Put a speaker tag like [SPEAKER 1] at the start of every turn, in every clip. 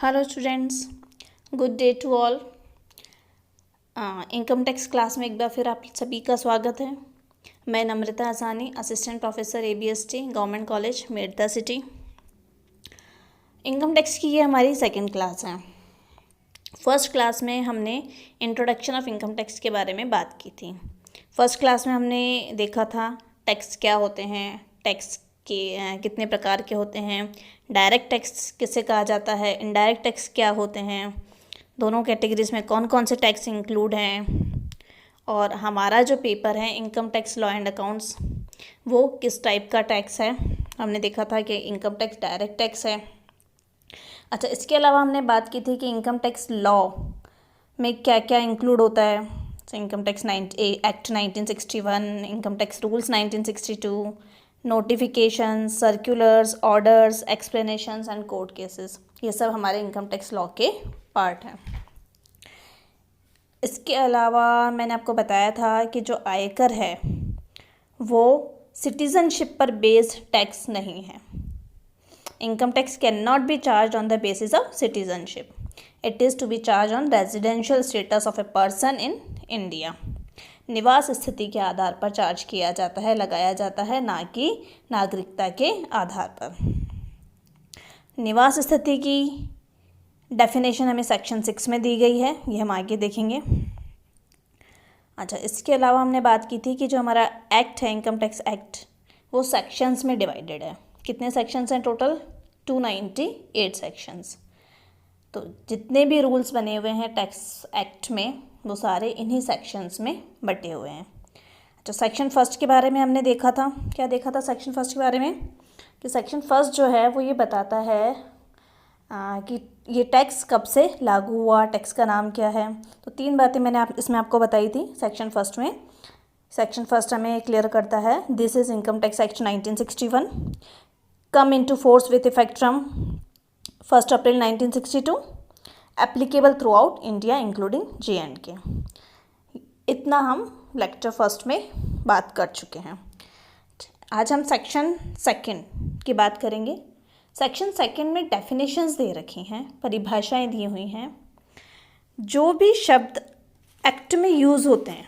[SPEAKER 1] Hello students, good day to all. Income tax class में एक बार फिर आप सभी का स्वागत है। मैं Namrata Hasani, assistant professor ABST government college Merta city. Income tax की ये हमारी सेकंड क्लास है। फर्स्ट क्लास में हमने इंट्रोडक्शन ऑफ इनकम टैक्स के बारे में बात की थी। फर्स्ट क्लास में हमने देखा था टैक्स क्या होते हैं, टैक्स के कितने प्रकार के होते हैं, डायरेक्ट टैक्स किसे कहा जाता है, इनडायरेक्ट टैक्स क्या होते हैं, दोनों कैटेगरीज में कौन कौन से टैक्स इंक्लूड हैं, और हमारा जो पेपर है income tax law and accounts वो किस टाइप का टैक्स है। हमने देखा था कि इनकम टैक्स डायरेक्ट टैक्स है। अच्छा, इसके अलावा हमने बात की थी कि इनकम टैक्स लॉ में क्या क्या इंक्लूड होता है। Income tax act 1961, income tax rules 1962, notification, circulars, orders, explanations and court cases, ये सब हमारे इनकम टैक्स लॉ के पार्ट हैं। इसके अलावा मैंने आपको बताया था कि जो आयकर है वो सिटीजनशिप पर बेस्ड टैक्स नहीं है। Income tax can not be charge on the basis of citizenship, it is to be charge on residential status of a person in India. निवास स्थिति के आधार पर चार्ज किया जाता है, लगाया जाता है, ना कि नागरिकता के आधार पर। निवास स्थिति की डेफिनेशन हमें सेक्शन 6 में दी गई है, ये हम आगे देखेंगे। अच्छा, इसके अलावा हमने बात की थी कि जो हमारा एक्ट है इनकम टैक्स एक्ट वो सेक्शंस में डिवाइडेड है। कितने सेक्शंस हैं टोटल? 298 सेक्शंस। तो जितने भी रूल्स बने हुए हैं टैक्स एक्ट में वो सारे इन्हीं सेक्शंस में बटे हुए हैं। अच्छा, सेक्शन फर्स्ट के बारे में हमने देखा था। क्या देखा था सेक्शन फर्स्ट के बारे में? कि सेक्शन फर्स्ट जो है वो ये बताता है कि ये टैक्स कब से लागू हुआ, टैक्स का नाम क्या है। तो 3 बातें मैंने इसमें आपको बताई थी सेक्शन फर्स्ट में। सेक्शन फर्स्ट हमें क्लियर करता है this is income tax act 1961 come into force with effect from 1 April 1962, applicable through out India including J&K। इतना हम लेक्चर फर्स्ट में बात कर चुके हैं। आज हम सेक्शन सेकंड की बात करेंगे। सेक्शन सेकंड में डेफिनेशंस दे रखी हैं, परिभाषाएं दी हुई हैं। जो भी शब्द एक्ट में यूज़ होते हैं,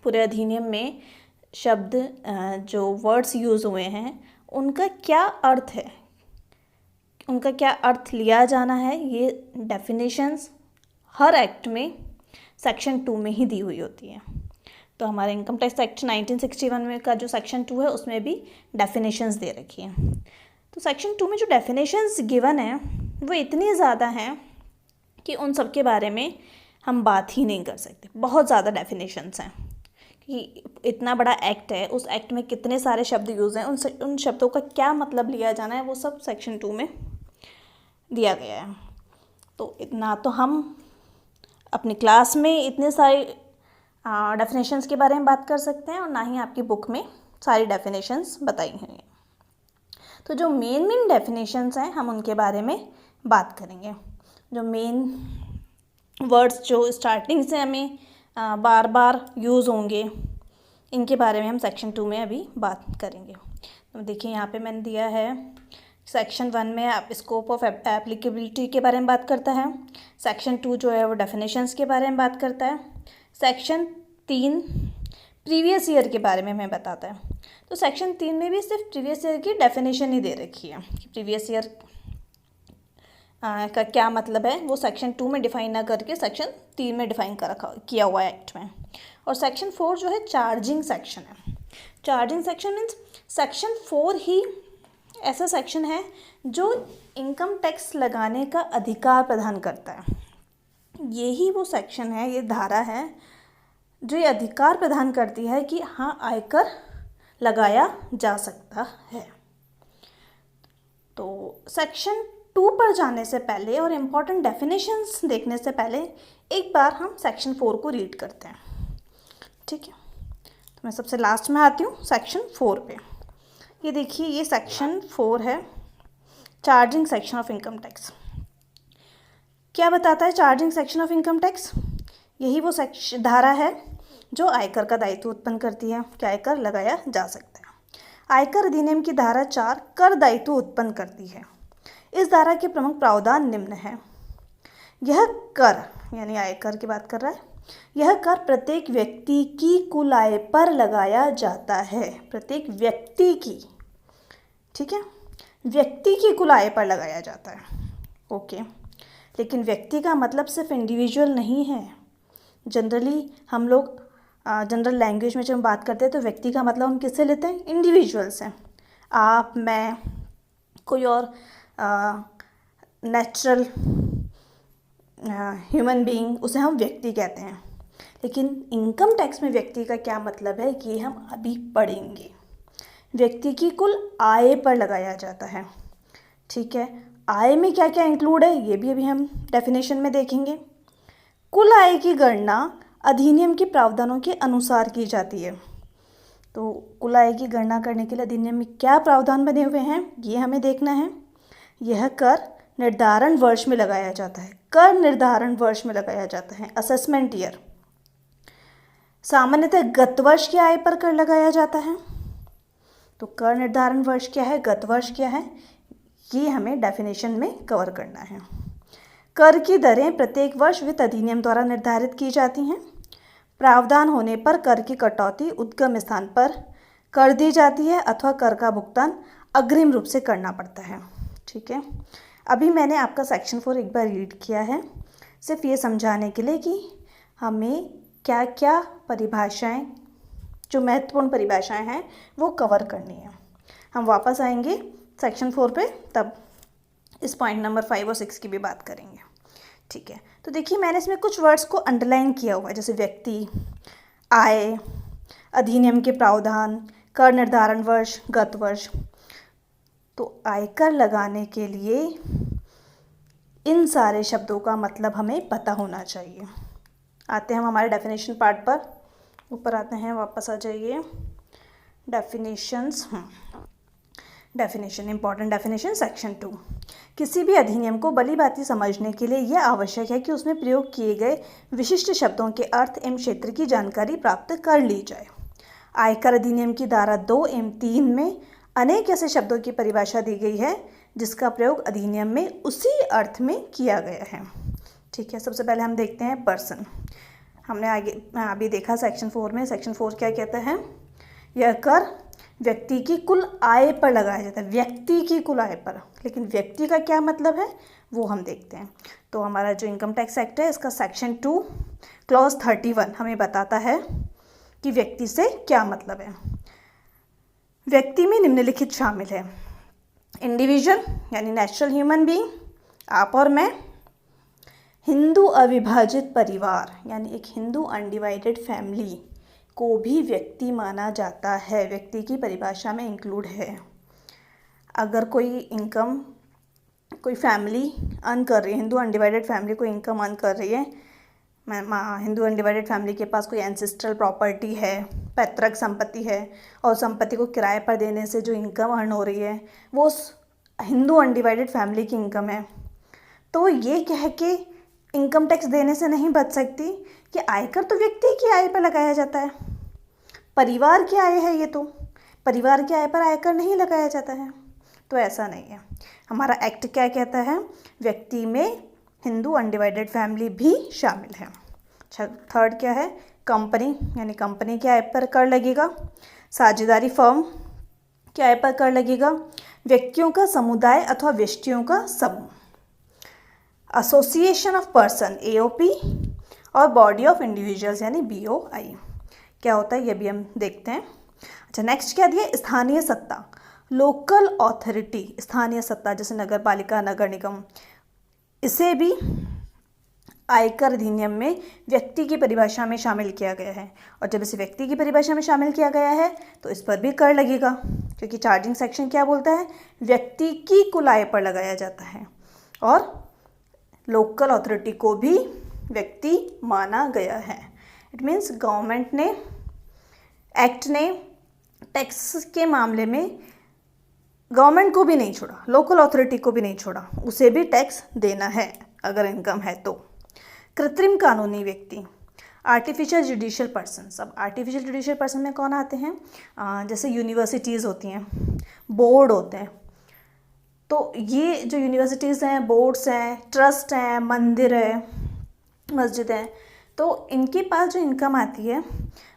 [SPEAKER 1] पूरे अधिनियम में शब्द जो वर्ड्स यूज़ हुए हैं उनका क्या अर्थ है, उनका क्या अर्थ लिया जाना है, ये डेफिनेशंस हर एक्ट में सेक्शन 2 में ही दी हुई होती है। तो हमारे इनकम टैक्स एक्ट 1961 में का जो सेक्शन 2 है उसमें भी डेफिनेशंस दे रखी हैं। तो सेक्शन 2 में जो डेफिनेशंस गिवन है वो इतनी ज़्यादा हैं कि उन सब के बारे में हम बात ही नहीं कर सकते। बहुत ज़्यादा डेफिनेशंस हैं कि इतना बड़ा एक्ट है, उस एक्ट में कितने सारे शब्द यूज़ हैं, उन शब्दों का क्या मतलब लिया जाना है वो सब सेक्शन 2 में दिया गया है। तो इतना तो हम अपनी क्लास में इतने सारे डेफिनेशंस के बारे में बात कर सकते हैं और ना ही आपकी बुक में सारी डेफिनेशंस बताई हुई हैं। तो जो मेन डेफिनेशंस हैं हम उनके बारे में बात करेंगे। जो मेन वर्ड्स जो स्टार्टिंग से हमें बार बार यूज़ होंगे इनके बारे में हम सेक्शन 2 में अभी बात करेंगे। तो देखिए यहाँ पे मैंने दिया है सेक्शन 1 में आप स्कोप ऑफ एप्लीकेबिलिटी के बारे में बात करता है। सेक्शन 2 जो है वो डेफिनेशंस के बारे में बात करता है। सेक्शन 3 प्रीवियस ईयर के बारे में हमें बताता है। तो सेक्शन 3 में भी सिर्फ प्रीवियस ईयर की डेफिनेशन ही दे रखी है कि प्रीवियस ईयर का क्या मतलब है, वो सेक्शन 2 में डिफाइन ना करके सेक्शन 3 में डिफाइन कर रखा किया हुआ है एक्ट में। और सेक्शन 4 जो है चार्जिंग सेक्शन है। चार्जिंग सेक्शन मीन्स सेक्शन 4 ही ऐसा सेक्शन है जो इनकम टैक्स लगाने का अधिकार प्रदान करता है। यही वो सेक्शन है, ये धारा है जो ये अधिकार प्रदान करती है कि हाँ आयकर लगाया जा सकता है। तो सेक्शन 2 पर जाने से पहले और इम्पॉर्टेंट डेफिनेशंस देखने से पहले एक बार हम सेक्शन 4 को रीड करते हैं, ठीक है। तो मैं सबसे लास्ट में आती हूँ सेक्शन 4 पे। ये देखिए, ये सेक्शन 4 है, charging section of income tax. क्या बताता है charging section of income tax? यही वो धारा है जो आयकर का दायित्व उत्पन्न करती है कि आयकर लगाया जा सकता है। आयकर अधिनियम की धारा 4 कर दायित्व उत्पन्न करती है। इस धारा के प्रमुख प्रावधान निम्न हैं। यह कर यानी आयकर की बात कर रहा है, यह कर प्रत्येक व्यक्ति की कुल आय पर लगाया जाता है। प्रत्येक व्यक्ति की, ठीक है, व्यक्ति की कुल आय पर लगाया जाता है। ओके, लेकिन व्यक्ति का मतलब सिर्फ इंडिविजुअल नहीं है। जनरली हम लोग जनरल लैंग्वेज में जब हम बात करते हैं तो व्यक्ति का मतलब हम किससे लेते हैं? इंडिविजुअल से। आप, मैं, कोई और नेचुरल ह्यूमन बीइंग, उसे हम व्यक्ति कहते हैं। लेकिन इनकम टैक्स में व्यक्ति का क्या मतलब है कि हम अभी पढ़ेंगे। व्यक्ति की कुल आय पर लगाया जाता है, ठीक है। आय में क्या क्या इंक्लूड है ये भी अभी हम डेफिनेशन में देखेंगे। कुल आय की गणना अधिनियम के प्रावधानों के अनुसार की जाती है। तो कुल आय की गणना करने के लिए अधिनियम में क्या प्रावधान बने हुए हैं ये हमें देखना है। यह कर निर्धारण वर्ष में लगाया जाता है। कर निर्धारण वर्ष में लगाया जाता है, असेसमेंट ईयर। सामान्यतः गत वर्ष की आय पर कर लगाया जाता है। तो कर निर्धारण वर्ष क्या है, गत वर्ष क्या है, ये हमें डेफिनेशन में कवर करना है। कर की दरें प्रत्येक वर्ष वित्त अधिनियम द्वारा निर्धारित की जाती हैं। प्रावधान होने पर कर की कटौती उद्गम स्थान पर कर दी जाती है अथवा कर का भुगतान अग्रिम रूप से करना पड़ता है, ठीक है। अभी मैंने आपका सेक्शन 4 एक बार रीड किया है, सिर्फ ये समझाने के लिए कि हमें क्या क्या परिभाषाएं, जो महत्वपूर्ण परिभाषाएं हैं वो कवर करनी है। हम वापस आएंगे सेक्शन 4 पे, तब इस पॉइंट नंबर 5 और 6 की भी बात करेंगे, ठीक है। तो देखिए मैंने इसमें कुछ वर्ड्स को अंडरलाइन किया हुआ है, जैसे व्यक्ति, आय, अधिनियम के प्रावधान, कर निर्धारण वर्ष, गत वर्ष। तो आयकर लगाने के लिए इन सारे शब्दों का मतलब हमें पता होना चाहिए। आते हैं हम हमारे डेफिनेशन पार्ट पर, ऊपर आते हैं, वापस आ जाइए। Definitions, definition, important definition, section 2। किसी भी अधिनियम को भली भांति समझने के लिए यह आवश्यक है कि उसमें प्रयोग किए गए विशिष्ट शब्दों के अर्थ एवं क्षेत्र की जानकारी प्राप्त कर ली जाए। आयकर अधिनियम की धारा 2 एवं 3 में अनेक ऐसे शब्दों की परिभाषा दी गई है जिसका प्रयोग अधिनियम में उसी अर्थ में किया गया है, ठीक है। सबसे पहले हम देखते हैं पर्सन। हमने आगे अभी देखा सेक्शन 4 में, सेक्शन 4 क्या कहता है, यह कर व्यक्ति की कुल आय पर लगाया जाता है। व्यक्ति की कुल आय पर, लेकिन व्यक्ति का क्या मतलब है वो हम देखते हैं। तो हमारा जो इनकम टैक्स एक्ट है इसका सेक्शन 2 क्लॉज 31 हमें बताता है कि व्यक्ति से क्या मतलब है। व्यक्ति में निम्नलिखित शामिल है: इंडिविजुअल यानी नेचुरल ह्यूमन बीइंग, आप और मैं। हिंदू अविभाजित परिवार यानी एक हिंदू अनडिवाइडेड फैमिली को भी व्यक्ति माना जाता है, व्यक्ति की परिभाषा में इंक्लूड है। अगर कोई इनकम, कोई फैमिली अर्न कर रही है, हिंदू अनडिवाइडेड फैमिली को इनकम अर्न कर रही है, हिंदू अनडिवाइडेड फैमिली के पास कोई एंसेस्ट्रल प्रॉपर्टी है, पैतृक संपत्ति है, और संपत्ति को किराए पर देने से जो इनकम अर्न हो रही है वो उस हिंदू अनडिवाइडेड फैमिली की इनकम है, तो ये कह के इनकम टैक्स देने से नहीं बच सकती कि आयकर तो व्यक्ति की आय पर लगाया जाता है, परिवार की आय है ये, तो परिवार की आय पर आयकर नहीं लगाया जाता है। तो ऐसा नहीं है। हमारा एक्ट क्या कहता है, व्यक्ति में हिंदू अनडिवाइडेड फैमिली भी शामिल है। अच्छा, थर्ड क्या है, कंपनी यानी कंपनी की आय पर कर लगेगा। साझेदारी फर्म की आय पर कर लगेगा। व्यक्तियों का समुदाय अथवा व्यक्तियों का समूह। एसोसिएशन ऑफ पर्सन एओपी और बॉडी ऑफ इंडिविजुअल्स यानी बीओआई क्या होता है ये भी हम देखते हैं। अच्छा, नेक्स्ट क्या दिया, स्थानीय सत्ता, लोकल ऑथोरिटी, स्थानीय सत्ता जैसे नगर पालिका, नगर निगम, इसे भी आयकर अधिनियम में व्यक्ति की परिभाषा में शामिल किया गया है। और जब इसे व्यक्ति की परिभाषा में शामिल किया गया है तो इस पर भी कर लगेगा, क्योंकि चार्जिंग सेक्शन क्या बोलता है, व्यक्ति की कुल आय पर लगाया जाता है। और लोकल अथॉरिटी को भी व्यक्ति माना गया है। इट मीन्स गवर्नमेंट ने, एक्ट ने टैक्स के मामले में गवर्नमेंट को भी नहीं छोड़ा, लोकल अथॉरिटी को भी नहीं छोड़ा, उसे भी टैक्स देना है अगर इनकम है तो। कृत्रिम कानूनी व्यक्ति, आर्टिफिशियल जुडिशियल पर्सन। अब आर्टिफिशियल जुडिशियल पर्सन में कौन आते हैं, जैसे यूनिवर्सिटीज़ होती हैं, बोर्ड होते हैं, तो ये जो यूनिवर्सिटीज़ हैं, बोर्ड्स हैं, ट्रस्ट हैं, मंदिर है, मस्जिद हैं, तो इनके पास जो इनकम आती है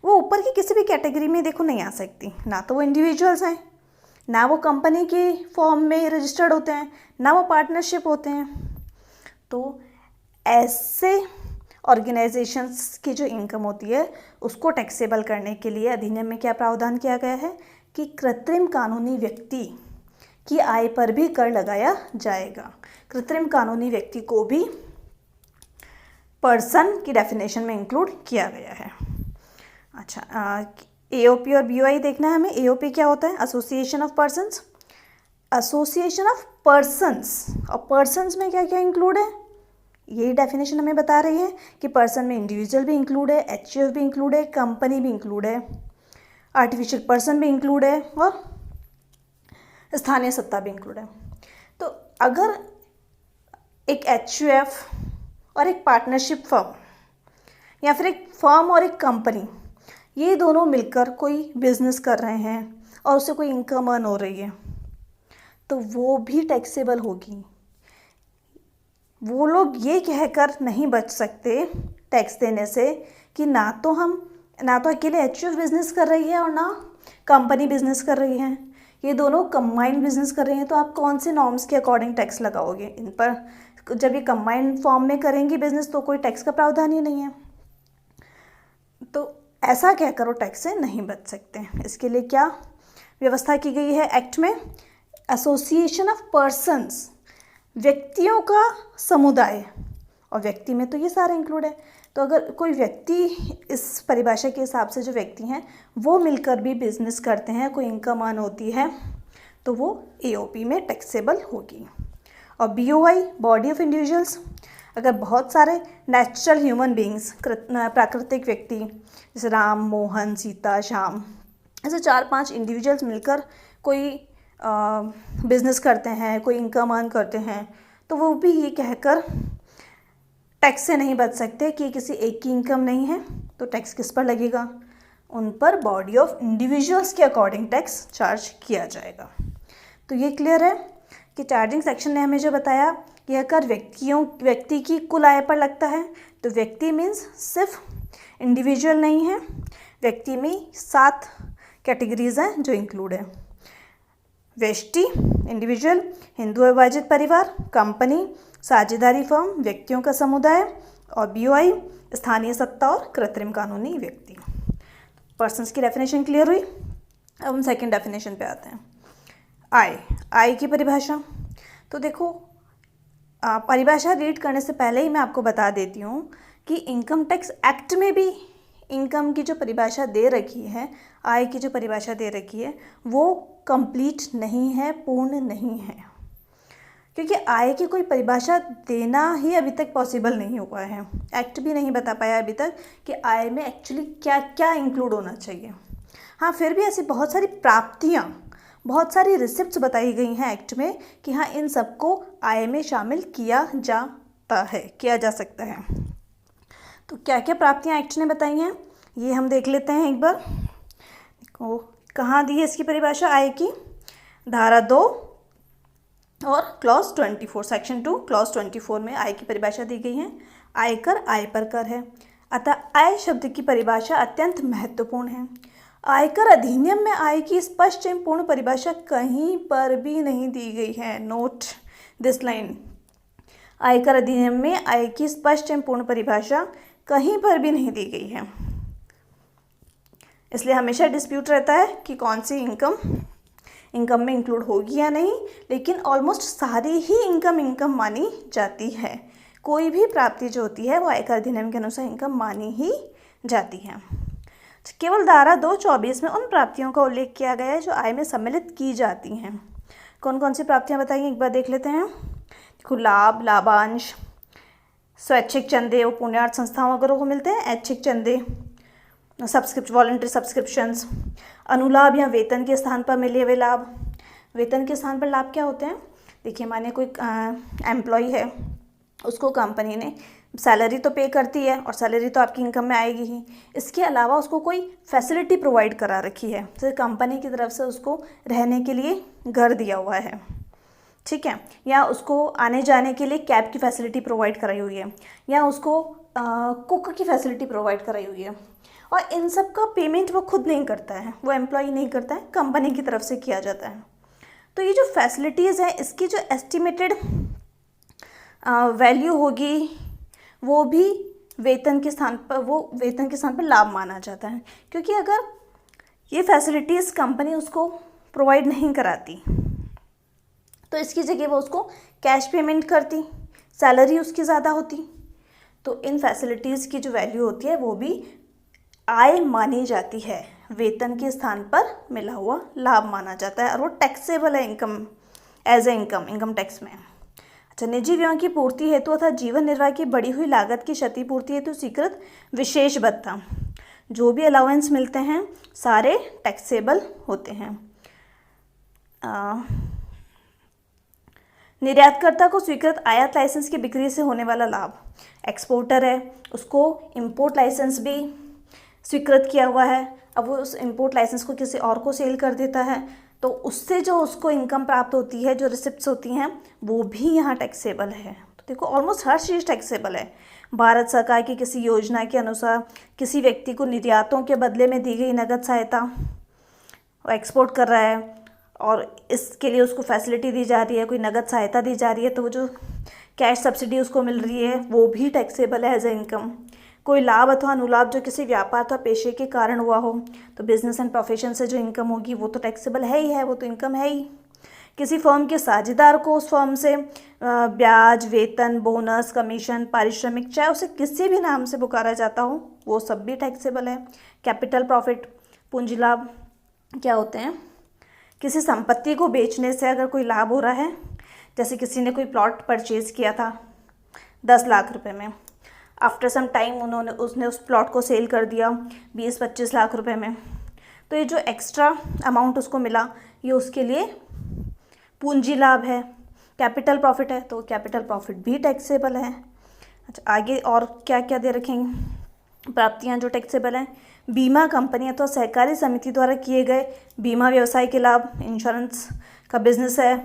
[SPEAKER 1] वो ऊपर की किसी भी कैटेगरी में देखो नहीं आ सकती। ना तो वो इंडिविजुअल्स हैं, ना वो कंपनी के फॉर्म में रजिस्टर्ड होते हैं, ना वो पार्टनरशिप होते हैं। तो ऐसे ऑर्गेनाइजेशंस की जो इनकम होती है उसको टैक्सेबल करने के लिए अधिनियम में क्या प्रावधान किया गया है कि कृत्रिम कानूनी व्यक्ति की आय पर भी कर लगाया जाएगा। कृत्रिम कानूनी व्यक्ति को भी पर्सन की डेफिनेशन में इंक्लूड किया गया है। अच्छा, एओपी और बीओआई देखना है हमें। एओपी क्या होता है? Association of persons. Association of persons, और पर्सन्स में क्या क्या इंक्लूड है, यही डेफिनेशन हमें बता रही है कि पर्सन में इंडिविजुअल भी इंक्लूड है, एचयूएफ भी इंक्लूड है, कंपनी भी इंक्लूड है, आर्टिफिशियल पर्सन भी इंक्लूड है और स्थानीय सत्ता भी इंक्लूड है। तो अगर एक एचयूएफ और एक पार्टनरशिप फर्म या फिर एक फर्म और एक कंपनी, ये दोनों मिलकर कोई बिजनेस कर रहे हैं और उससे कोई इनकम अर्न हो रही है, तो वो भी टैक्सेबल होगी। वो लोग ये कहकर नहीं बच सकते टैक्स देने से कि ना तो अकेले एचयूएफ बिजनेस कर रही है और ना कंपनी बिजनेस कर रही है, ये दोनों कंबाइंड बिजनेस कर रही हैं। तो आप कौन से नॉर्म्स के अकॉर्डिंग टैक्स लगाओगे इन पर? जब ये कंबाइंड फॉर्म में करेंगी बिजनेस तो कोई टैक्स का प्रावधान ही नहीं है। तो ऐसा कहकर वो टैक्स से नहीं बच सकते। इसके लिए क्या व्यवस्था की गई है एक्ट में? एसोसिएशन ऑफ पर्सन्स, व्यक्तियों का समुदाय, और व्यक्ति में तो ये सारे इंक्लूड है। तो अगर कोई व्यक्ति, इस परिभाषा के हिसाब से जो व्यक्ति हैं वो मिलकर भी बिजनेस करते हैं, कोई इनकम अर्न होती है, तो वो एओपी में टैक्सेबल होगी। और बीओआई, बॉडी ऑफ इंडिविजुअल्स, अगर बहुत सारे नेचुरल ह्यूमन बीइंग्स, प्राकृतिक व्यक्ति जैसे राम, मोहन, सीता, श्याम, ऐसे 4-5 इंडिविजुअल्स मिलकर कोई बिजनेस करते हैं, कोई इनकम अर्न करते हैं, तो वो भी ये कहकर टैक्स से नहीं बच सकते कि किसी एक की इनकम नहीं है। तो टैक्स किस पर लगेगा? उन पर बॉडी ऑफ इंडिविजुअल्स के अकॉर्डिंग टैक्स चार्ज किया जाएगा। तो ये क्लियर है कि चार्जिंग सेक्शन ने हमें जो बताया कि अगर व्यक्ति की कुल आय पर लगता है, तो व्यक्ति मीन्स सिर्फ इंडिविजुअल नहीं है, व्यक्ति में 7 कैटेगरीज हैं जो इंक्लूड है। व्यष्टि इंडिविजुअल, हिंदू विभाजित परिवार, कंपनी, साझेदारी फर्म, व्यक्तियों का समुदाय, और बीओआई स्थानीय सत्ता और कृत्रिम कानूनी व्यक्ति। पर्सन्स की डेफिनेशन क्लियर हुई। अब हम सेकंड डेफिनेशन पे आते हैं। आय की परिभाषा। तो देखो, परिभाषा रीड करने से पहले ही मैं आपको बता देती हूँ कि इनकम टैक्स एक्ट में भी इनकम की जो परिभाषा दे रखी है, आय की जो परिभाषा दे रखी है, वो कंप्लीट नहीं है, पूर्ण नहीं है, क्योंकि आय की कोई परिभाषा देना ही अभी तक पॉसिबल नहीं हुआ है। एक्ट भी नहीं बता पाया अभी तक कि आय में एक्चुअली क्या क्या इंक्लूड होना चाहिए। हाँ, फिर भी ऐसी बहुत सारी प्राप्तियाँ, बहुत सारी रिसिप्ट्स बताई गई हैं एक्ट में कि हाँ, इन सबको आय में शामिल किया जा सकता है। तो क्या क्या प्राप्तियाँ एक्ट ने बताई हैं ये हम देख लेते हैं एक बार। देखो कहाँ दी है इसकी परिभाषा आय की? धारा 2 और क्लॉज 24, सेक्शन 2 क्लॉज 24 में आय की परिभाषा दी गई है। आयकर आय पर कर है, अतः आय शब्द की परिभाषा अत्यंत महत्वपूर्ण है। आयकर अधिनियम में आय की स्पष्ट एवं पूर्ण परिभाषा कहीं पर भी नहीं दी गई है। Note this line. आयकर अधिनियम में आय की स्पष्ट एवं पूर्ण परिभाषा कहीं पर भी नहीं दी गई है, इसलिए हमेशा डिस्प्यूट रहता है कि कौन सी इनकम में इंक्लूड होगी या नहीं, लेकिन ऑलमोस्ट सारी ही इनकम मानी जाती है। कोई भी प्राप्ति जो होती है वो आयकर अधिनियम के अनुसार इनकम मानी ही जाती है। केवल धारा 224 में उन प्राप्तियों का उल्लेख किया गया है जो आय में सम्मिलित की जाती हैं। कौन कौन सी प्राप्तियां बताई हैं एक बार देख लेते हैं। देखो, लाभ, लाभांश, स्वैच्छिक चंदे वो पुण्यार्थ संस्थाओं वगैरह को मिलते हैं, ऐच्छिक चंदे, वॉलंटरी सब्सक्रिप्शंस, अनुलाभ या वेतन के स्थान पर मिले हुए लाभ। वेतन के स्थान पर लाभ क्या होते हैं? देखिए, माने कोई एम्प्लॉय है, उसको कंपनी ने सैलरी तो पे करती है और सैलरी तो आपकी इनकम में आएगी ही, इसके अलावा उसको कोई फैसिलिटी प्रोवाइड करा रखी है, जैसे कंपनी की तरफ से उसको रहने के लिए घर दिया हुआ है, ठीक है, या उसको आने जाने के लिए कैब की फैसिलिटी प्रोवाइड कराई हुई है, या उसको कुक की फैसिलिटी प्रोवाइड कराई हुई है, और इन सब का पेमेंट वो खुद नहीं करता है, वो एम्प्लॉय नहीं करता है, कंपनी की तरफ से किया जाता है। तो ये जो फैसिलिटीज़ हैं इसकी जो एस्टिमेटेड वैल्यू होगी वो भी वेतन के स्थान पर लाभ माना जाता है, क्योंकि अगर ये फैसिलिटीज़ कंपनी उसको प्रोवाइड नहीं कराती तो इसकी जगह वो उसको कैश पेमेंट करती, सैलरी उसकी ज़्यादा होती, तो इन फैसिलिटीज़ की जो वैल्यू होती है वो भी आय मानी जाती है, वेतन के स्थान पर मिला हुआ लाभ माना जाता है, और वो टैक्सेबल है income, as a income tax में। अच्छा, निजी व्ययों की पूर्ति हेतु अर्थात जीवन निर्वाह की बढ़ी हुई लागत की क्षतिपूर्ति हेतु स्वीकृत विशेष भत्ता, जो भी अलाउंस मिलते हैं सारे टैक्सेबल होते हैं। निर्यातकर्ता को स्वीकृत आयात लाइसेंस की बिक्री से होने वाला लाभ, एक्सपोर्टर है उसको इंपोर्ट लाइसेंस भी स्वीकृत किया हुआ है, अब वो उस इंपोर्ट लाइसेंस को किसी और को सेल कर देता है तो उससे जो उसको इनकम प्राप्त होती है, जो रिसिप्ट्स होती हैं वो भी यहाँ टैक्सेबल है। तो देखो ऑलमोस्ट हर चीज़ टैक्सेबल है। भारत सरकार की किसी योजना के अनुसार किसी व्यक्ति को निर्यातों के बदले में दी गई नगद सहायता, वो एक्सपोर्ट कर रहा है और इसके लिए उसको फैसिलिटी दी जा रही है, कोई नगद सहायता दी जा रही है, तो वो जो कैश सब्सिडी उसको मिल रही है वो भी टैक्सेबल है एज ए इनकम। कोई लाभ अथवा अनुलाभ जो किसी व्यापार अथवा पेशे के कारण हुआ हो तो बिजनेस एंड प्रोफेशन से जो इनकम होगी वो तो टैक्सेबल है ही है, वो तो इनकम है ही। किसी फर्म के साझेदार को उस फर्म से ब्याज, वेतन, बोनस, कमीशन, पारिश्रमिक, चाहे उसे किसी भी नाम से पुकारा जाता हो वो सब भी टैक्सेबल है। कैपिटल प्रॉफिट, पूंजी लाभ क्या होते हैं? किसी संपत्ति को बेचने से अगर कोई लाभ हो रहा है, जैसे किसी ने कोई प्लॉट परचेज़ किया था 10 लाख रुपए में, आफ्टर सम टाइम उसने उस प्लॉट को सेल कर दिया 20-25 लाख रुपए में, तो ये जो एक्स्ट्रा अमाउंट उसको मिला ये उसके लिए पूंजी लाभ है। कैपिटल प्रॉफिट है तो कैपिटल प्रॉफिट भी टैक्सेबल है। अच्छा, आगे और क्या क्या दे रखेंगे प्राप्तियां जो टैक्सेबल हैं? बीमा कंपनी अथवा सहकारी समिति द्वारा किए गए बीमा व्यवसाय के लाभ, इंश्योरेंस का बिजनेस है,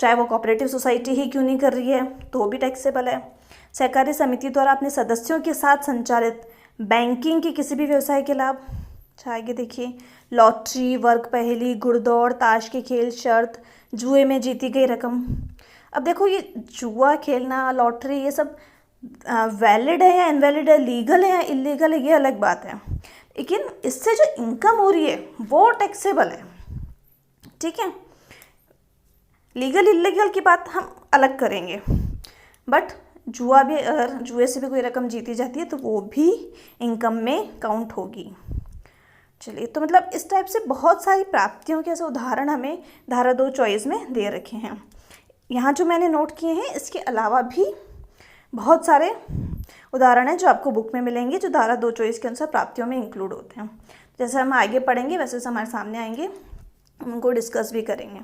[SPEAKER 1] चाहे वो कोऑपरेटिव सोसाइटी ही क्यों नहीं कर रही है तो भी टैक्सेबल है। सहकारी समिति द्वारा अपने सदस्यों के साथ संचालित बैंकिंग के किसी भी व्यवसाय के लाभ, आगे देखिए, लॉटरी, वर्ग पहेली, घुड़दौड़, ताश के खेल, शर्त, जुए में जीती गई रकम। अब देखो ये जुआ खेलना, लॉटरी, ये सब वैलिड है या इनवैलिड है, लीगल है या इलीगल है, ये अलग बात है, लेकिन इससे जो इनकम हो रही है वो टैक्सेबल है। ठीक है, लीगल इलीगल की बात हम अलग करेंगे, बट जुआ भी, अगर जुए से भी कोई रकम जीती जाती है तो वो भी इनकम में काउंट होगी। चलिए, तो मतलब इस टाइप से बहुत सारी प्राप्तियों के ऐसे उदाहरण हमें धारा 2 में दे रखे हैं। यहाँ जो मैंने नोट किए हैं इसके अलावा भी बहुत सारे उदाहरण हैं जो आपको बुक में मिलेंगे, जो धारा 2 के अनुसार प्राप्तियों में इंक्लूड होते हैं। जैसे हम आगे पढ़ेंगे वैसे हमारे सामने आएंगे, हम उनको डिस्कस भी करेंगे।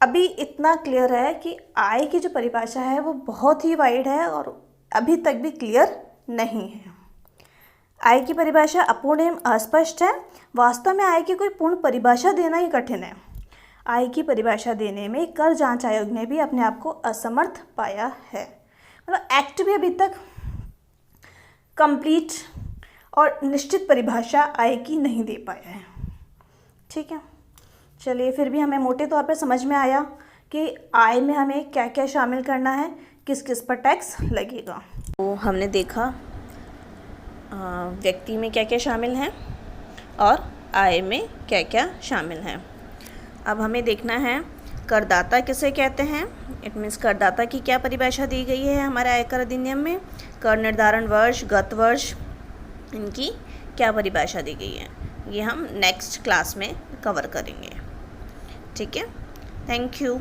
[SPEAKER 1] अभी इतना क्लियर है कि आय की जो परिभाषा है वो बहुत ही वाइड है और अभी तक भी क्लियर नहीं है। आय की परिभाषा अपूर्ण एवं अस्पष्ट है। वास्तव में आय की कोई पूर्ण परिभाषा देना ही कठिन है। आय की परिभाषा देने में कर जांच आयोग ने भी अपने आप को असमर्थ पाया है, मतलब एक्ट भी अभी तक कंप्लीट और निश्चित परिभाषा आय की नहीं दे पाया है। ठीक है, चलिए, फिर भी हमें मोटे तौर पर समझ में आया कि आय में हमें क्या क्या शामिल करना है, किस किस पर टैक्स लगेगा। तो हमने देखा व्यक्ति में क्या क्या शामिल हैं और आय में क्या क्या शामिल हैं। अब हमें देखना है करदाता किसे कहते हैं। इट मीन्स करदाता की क्या परिभाषा दी गई है हमारे आयकर अधिनियम में, कर निर्धारण वर्ष, गत वर्ष, इनकी क्या परिभाषा दी गई है, ये हम नेक्स्ट क्लास में कवर करेंगे। ठीक है, थैंक यू।